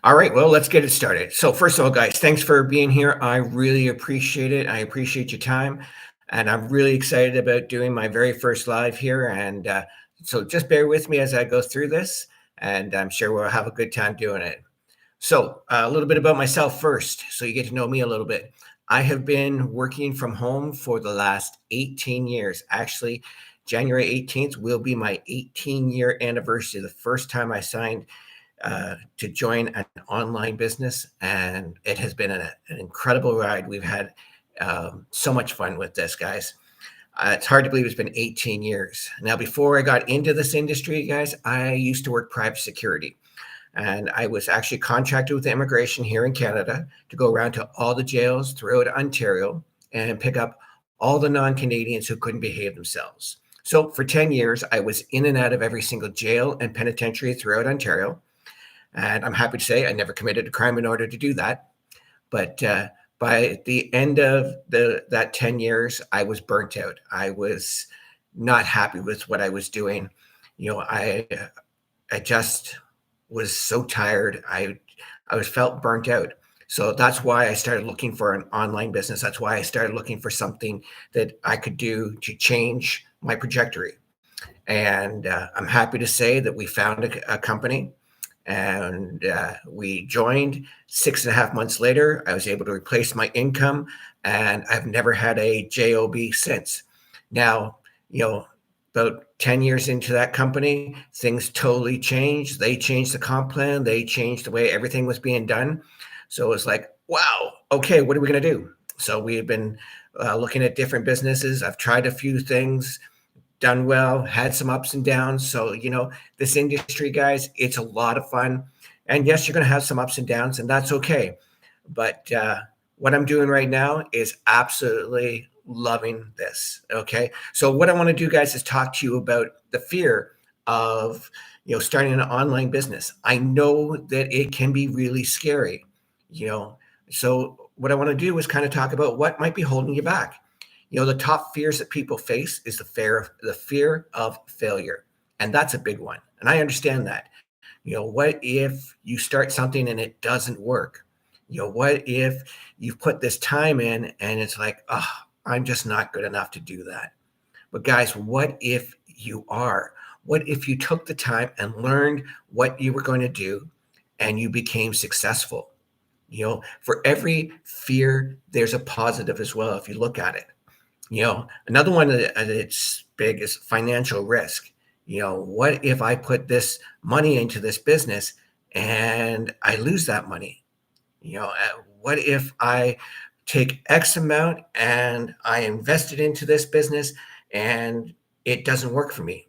All right, well, let's get it started. So, first of all, guys, thanks for being here. I really appreciate it. I appreciate your time. And I'm really excited about doing my very first live here. And so just bear with me as I go through this, and I'm sure we'll have a good time doing it. So, a little bit about myself first, so you get to know me a little bit. I have been working from home for the last 18 years. Actually, January 18th will be my 18-year anniversary, the first time I signed to join an online business, and it has been an incredible ride. We've had so much fun with this, guys. It's hard to believe it's been 18 years. Now, before I got into this industry, guys, I used to work private security. And I was actually contracted with immigration here in Canada to go around to all the jails throughout Ontario and pick up all the non Canadians who couldn't behave themselves. So for 10 years, I was in and out of every single jail and penitentiary throughout Ontario. And I'm happy to say I never committed a crime in order to do that. But by the end of that 10 years, I was burnt out. I was not happy with what I was doing. You know, I just was so tired. I was felt burnt out. So that's why I started looking for an online business. That's why I started looking for something that I could do to change my trajectory. And I'm happy to say that we found a company, and we joined. 6.5 months later, I was able to replace my income, and I've never had a job since. Now, you know, about 10 years into that company, things totally changed. They changed the comp plan, they changed the way everything was being done. So it was like, wow, okay, what are we going to do? So we've been looking at different businesses. I've tried a few things, done well, had some ups and downs. So, this industry, guys, it's a lot of fun. And yes, you're going to have some ups and downs, and that's okay. But what I'm doing right now is absolutely loving this. Okay. So, what I want to do, guys, is talk to you about the fear of, starting an online business. I know that it can be really scary, you know. So, what I want to do is kind of talk about what might be holding you back. The top fears that people face is the fear of failure, and that's a big one. And I understand that. What if you start something and it doesn't work? What if you've put this time in and it's like, oh, I'm just not good enough to do that. But guys, what if you are? What if you took the time and learned what you were going to do and you became successful? For every fear, there's a positive as well if you look at it. Another one that's big is financial risk. What if I put this money into this business and I lose that money? What if I take X amount and I invest it into this business and it doesn't work for me?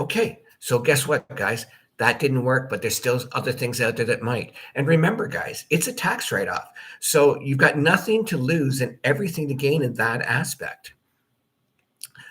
Okay, so guess what, guys? That didn't work, but there's still other things out there that might. And remember, guys, it's a tax write off. So you've got nothing to lose and everything to gain in that aspect.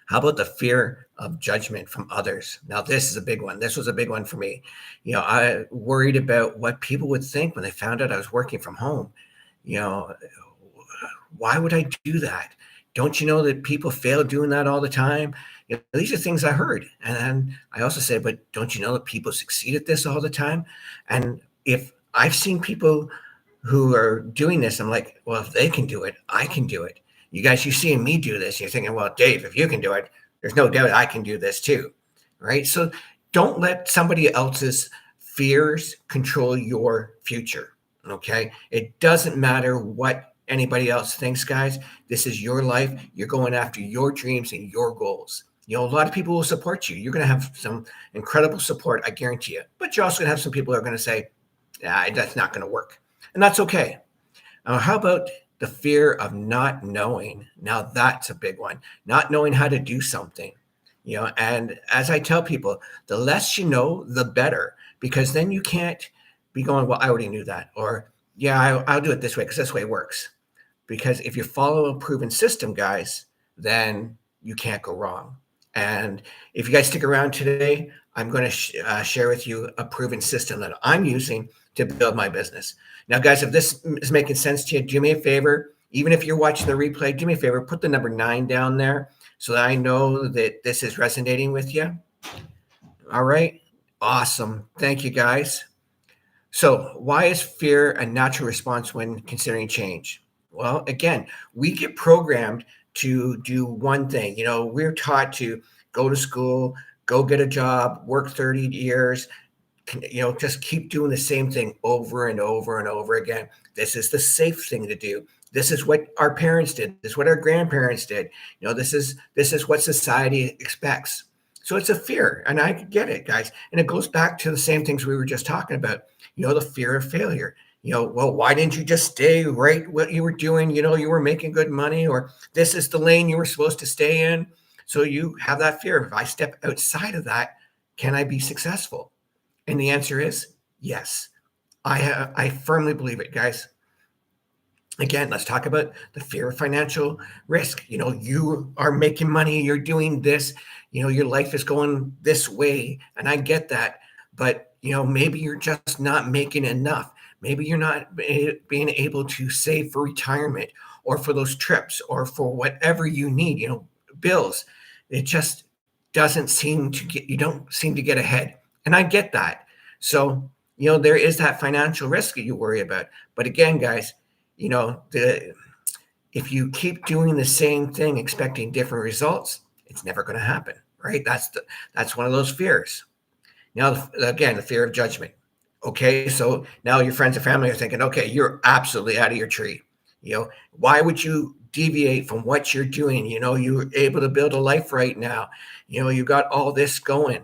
How about the fear of judgment from others? Now, this is a big one. This was a big one for me. I worried about what people would think when they found out I was working from home. You know, why would I do that? Don't you know that people fail doing that all the time? These are things I heard. And then I also said, but don't you know that people succeed at this all the time? And if I've seen people who are doing this, I'm like, well, if they can do it, I can do it. You guys, you're seeing me do this. You're thinking, well, Dave, if you can do it, there's no doubt I can do this too. Right. So don't let somebody else's fears control your future. Okay. It doesn't matter what anybody else thinks, guys. This is your life. You're going after your dreams and your goals. A lot of people will support you. You're going to have some incredible support, I guarantee you. But you're also going to have some people who are going to say, that's not going to work. And that's okay. How about the fear of not knowing? Now, that's a big one. Not knowing how to do something. And as I tell people, the less you know, the better, because then you can't be going, well, I already knew that. Or, yeah, I'll do it this way because this way works. Because if you follow a proven system, guys, then you can't go wrong. And if you guys stick around today, I'm going to share with you a proven system that I'm using to build my business. Now, guys, if this is making sense to you, do me a favor. Even if you're watching the replay, do me a favor, put the number 9 down there so that I know that this is resonating with you. All right. Awesome. Thank you, guys. So, why is fear a natural response when considering change? Well, again, we get programmed to do one thing. We're taught to go to school, go get a job, work 30 years, just keep doing the same thing over and over and over again. This is the safe thing to do. This is what our parents did. This is what our grandparents did. This is what society expects. So it's a fear, and I get it, guys. And it goes back to the same things we were just talking about. The fear of failure. Well, why didn't you just stay right what you were doing? You were making good money, or this is the lane you were supposed to stay in. So you have that fear. If I step outside of that, can I be successful? And the answer is yes. I firmly believe it, guys. Again, let's talk about the fear of financial risk. You are making money, you're doing this, your life is going this way, and I get that. But maybe you're just not making enough. Maybe you're not being able to save for retirement or for those trips or for whatever you need. Bills. It just doesn't seem to get. You don't seem to get ahead, and I get that. So there is that financial risk that you worry about. But again, guys, if you keep doing the same thing expecting different results, it's never going to happen, right? That's one of those fears. Now, again, the fear of judgment. Okay, so now your friends and family are thinking, okay, you're absolutely out of your tree. Why would you deviate from what you're doing? You're able to build a life right now. You got all this going.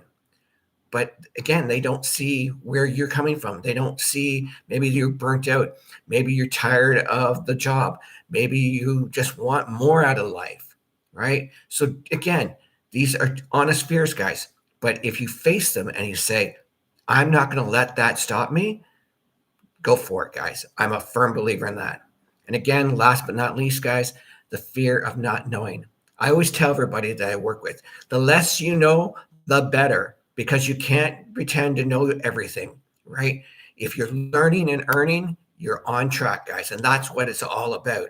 But again, they don't see where you're coming from. They don't see, maybe you're burnt out. Maybe you're tired of the job. Maybe you just want more out of life, right? So again, these are honest fears, guys. But if you face them and you say, I'm not going to let that stop me, go for it, guys. I'm a firm believer in that. And again, last but not least, guys, the fear of not knowing. I always tell everybody that I work with, the less you know, the better, because you can't pretend to know everything, right? If you're learning and earning, you're on track, guys. And that's what it's all about.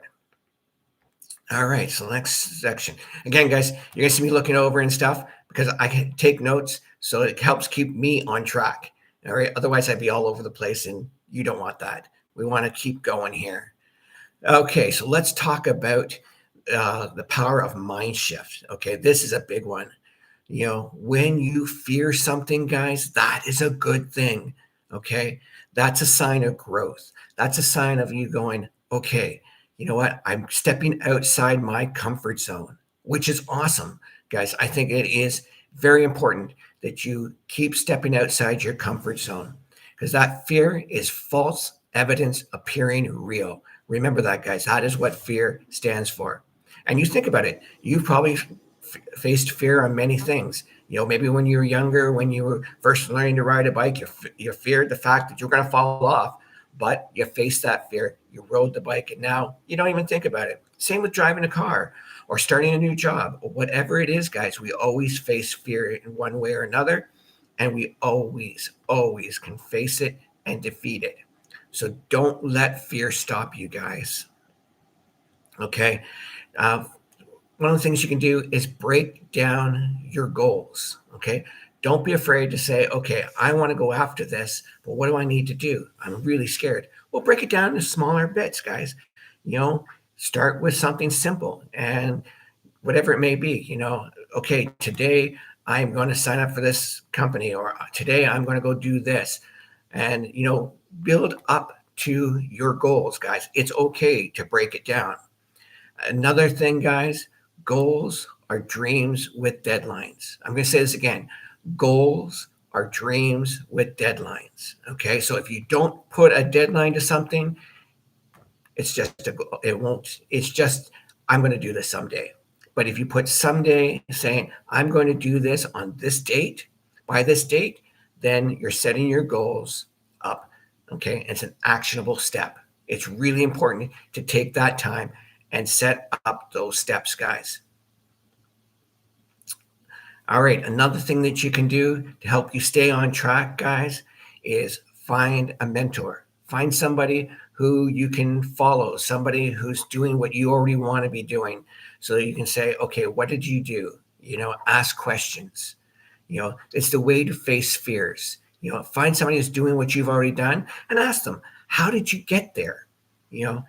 All right, so next section. Again, guys, you're going to see me looking over and stuff because I can take notes, so it helps keep me on track. All right, otherwise I'd be all over the place, and you don't want that. We want to keep going here. Okay, so let's talk about the power of mind shift. Okay, this is a big one. When you fear something, guys, that is a good thing. Okay, that's a sign of growth. That's a sign of you going, okay, you know what? I'm stepping outside my comfort zone, which is awesome, guys. I think it is very important that you keep stepping outside your comfort zone, because that fear is false evidence appearing real. Remember that, guys. That is what fear stands for. And you think about it, you've probably faced fear on many things. Maybe when you were younger, when you were first learning to ride a bike, you feared the fact that you're going to fall off, but you faced that fear. You rode the bike, and now you don't even think about it. Same with driving a car or starting a new job, or whatever it is, guys. We always face fear in one way or another, and we always, always can face it and defeat it. So don't let fear stop you, guys. Okay. One of the things you can do is break down your goals. Okay. Don't be afraid to say, okay, I want to go after this, but what do I need to do? I'm really scared. Well, break it down into smaller bits, guys. Start with something simple and whatever it may be. Okay, today I'm going to sign up for this company, or today I'm going to go do this. And, build up to your goals, guys. It's okay to break it down. Another thing, guys, goals are dreams with deadlines. I'm going to say this again. Goals are dreams with deadlines. Okay. So if you don't put a deadline to something, it's just, I'm going to do this someday. But if you put someday saying, I'm going to do this on this date, by this date, then you're setting your goals up. Okay. It's an actionable step. It's really important to take that time and set up those steps, guys. All right. Another thing that you can do to help you stay on track, guys, is find a mentor. Find somebody who you can follow, somebody who's doing what you already want to be doing, so that you can say, okay, what did you do? Ask questions. It's the way to face fears. Find somebody who's doing what you've already done and ask them, how did you get there? You know,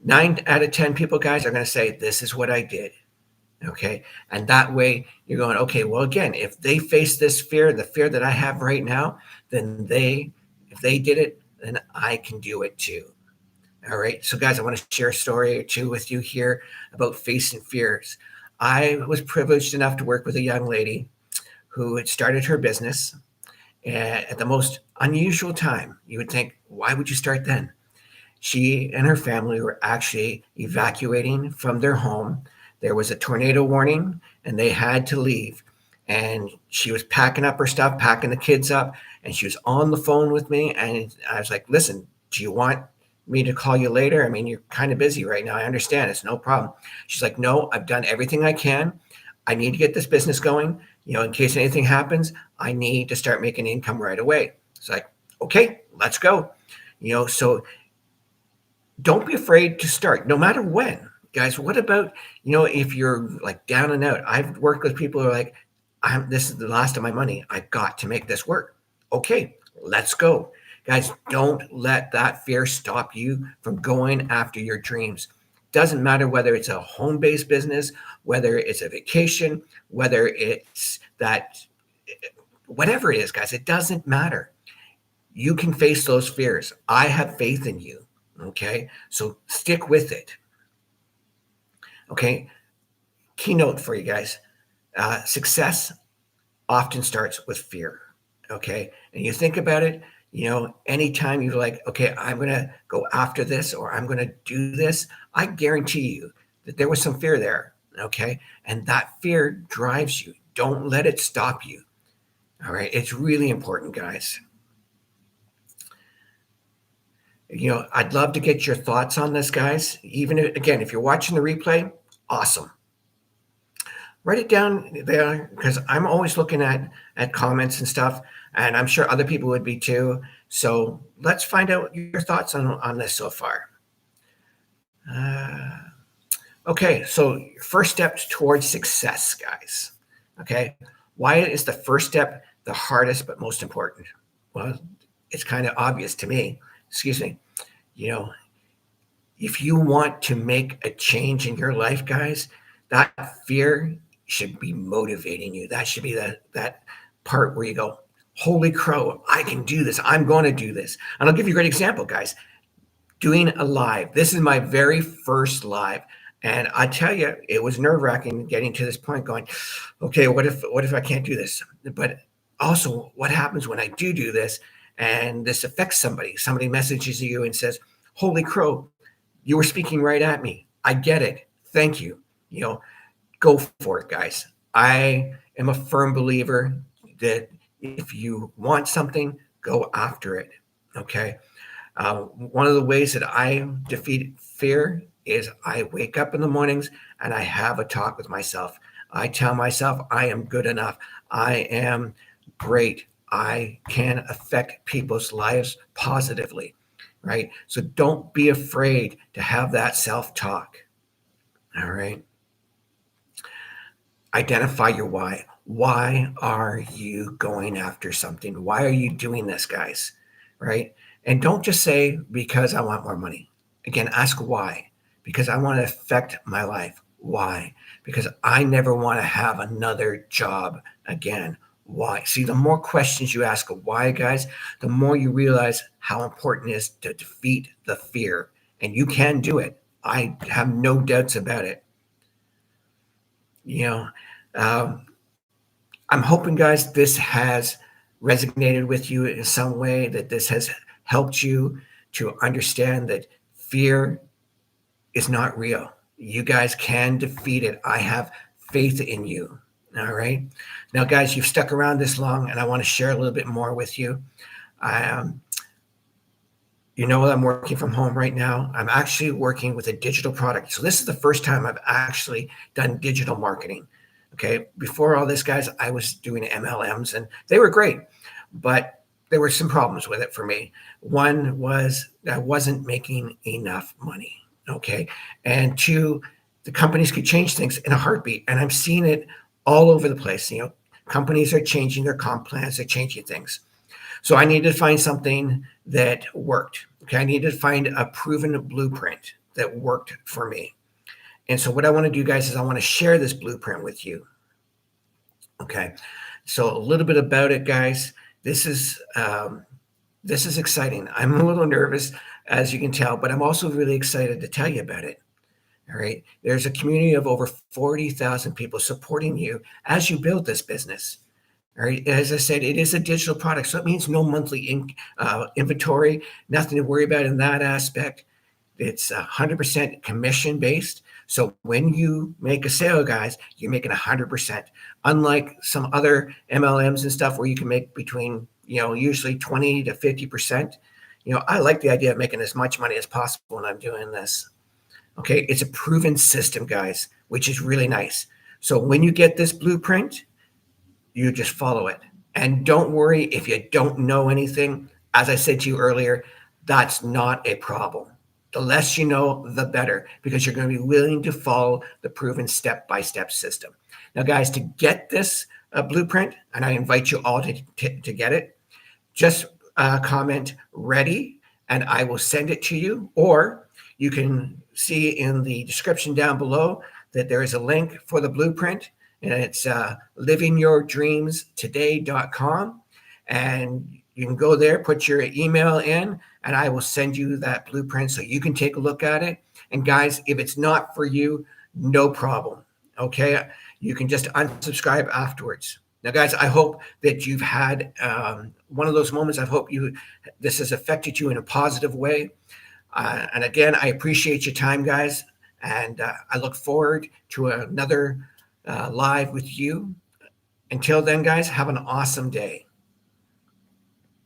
9 out of 10 people, guys, are going to say, this is what I did. Okay. And that way you're going, okay, well, again, if they face this fear, the fear that I have right now, then if they did it, then I can do it too. All right. So, guys, I want to share a story or two with you here about facing fears. I was privileged enough to work with a young lady who had started her business at the most unusual time. You would think, why would you start then? She and her family were actually evacuating from their home. There was a tornado warning and they had to leave. And she was packing up her stuff, packing the kids up, and she was on the phone with me. And I was like, listen, do you want me to call you later? I mean, you're kind of busy right now. I understand. It's no problem. She's like, no, I've done everything I can. I need to get this business going. In case anything happens, I need to start making income right away. It's like, okay, let's go. So don't be afraid to start, no matter when. Guys, what about, if you're like down and out? I've worked with people who are like, this is the last of my money. I've got to make this work. Okay, let's go. Guys, don't let that fear stop you from going after your dreams. Doesn't matter whether it's a home-based business, whether it's a vacation, whether it's that, whatever it is, guys, it doesn't matter. You can face those fears. I have faith in you. Okay, so stick with it. Okay, keynote for you guys. Success often starts with fear. Okay, and you think about it, anytime you're like, okay, I'm going to go after this or I'm going to do this, I guarantee you that there was some fear there. Okay, and that fear drives you. Don't let it stop you. All right, it's really important, guys. I'd love to get your thoughts on this, guys. Even again, if you're watching the replay, awesome. Write it down there because I'm always looking at comments and stuff, and I'm sure other people would be too. So let's find out your thoughts on this so far. Okay, so first steps towards success, guys. Okay, why is the first step the hardest but most important? Well, it's kind of obvious to me. Excuse me. If you want to make a change in your life, guys, that fear should be motivating you. That should be that part where you go, holy crow, I can do this. I'm going to do this. And I'll give you a great example, guys. Doing a live. This is my very first live. And I tell you, it was nerve-wracking getting to this point going, okay, what if I can't do this? But also, what happens when I do this and this affects somebody? Somebody messages you and says, holy crow, you were speaking right at me. I get it. Thank you. Go for it, guys. I am a firm believer that if you want something, go after it. Okay. One of the ways that I defeat fear is I wake up in the mornings and I have a talk with myself. I tell myself I am good enough. I am great. I can affect people's lives positively, right? So don't be afraid to have that self-talk. All right. Identify your why. Why are you going after something? Why are you doing this, guys? Right? And don't just say, because I want more money. Again, ask why. Because I want to affect my life. Why? Because I never want to have another job again. Why? See, the more questions you ask of why, guys, the more you realize how important it is to defeat the fear. And you can do it. I have no doubts about it. I'm hoping, guys, this has resonated with you in some way, that this has helped you to understand that fear is not real. You guys can defeat it. I have faith in you. All right. Now, guys, you've stuck around this long, and I want to share a little bit more with you. I'm working from home right now. I'm actually working with a digital product. So this is the first time I've actually done digital marketing. Okay. Before all this, guys, I was doing MLMs and they were great, but there were some problems with it for me. One was I wasn't making enough money. Okay. And two, the companies could change things in a heartbeat. And I'm seeing it all over the place. Companies are changing their comp plans, they're changing things. So I needed to find something that worked. Okay. I needed to find a proven blueprint that worked for me. And so what I want to do, guys, is I want to share this blueprint with you. Okay. So a little bit about it, guys. This is this is exciting. I'm a little nervous, as you can tell, but I'm also really excited to tell you about it. All right. There's a community of over 40,000 people supporting you as you build this business. All right. As I said, it is a digital product, so it means no monthly inventory, nothing to worry about in that aspect. It's 100% commission based. So when you make a sale, guys, you're making 100%. Unlike some other MLMs and stuff where you can make between, usually 20 to 50%. I like the idea of making as much money as possible when I'm doing this. Okay, it's a proven system, guys, which is really nice. So when you get this blueprint, you just follow it. And don't worry if you don't know anything. As I said to you earlier, that's not a problem. The less you know, the better, because you're going to be willing to follow the proven step-by-step system. Now, guys, to get this blueprint, and I invite you all to get it, just comment ready, and I will send it to you. Or you can see in the description down below that there is a link for the blueprint, and it's livingyourdreamstoday.com. And you can go there, put your email in, and I will send you that blueprint so you can take a look at it. And guys, if it's not for you, no problem. Okay. You can just unsubscribe afterwards. Now, guys, I hope that you've had one of those moments. I hope this has affected you in a positive way. And again, I appreciate your time, guys. And I look forward to another live with you. Until then, guys, have an awesome day.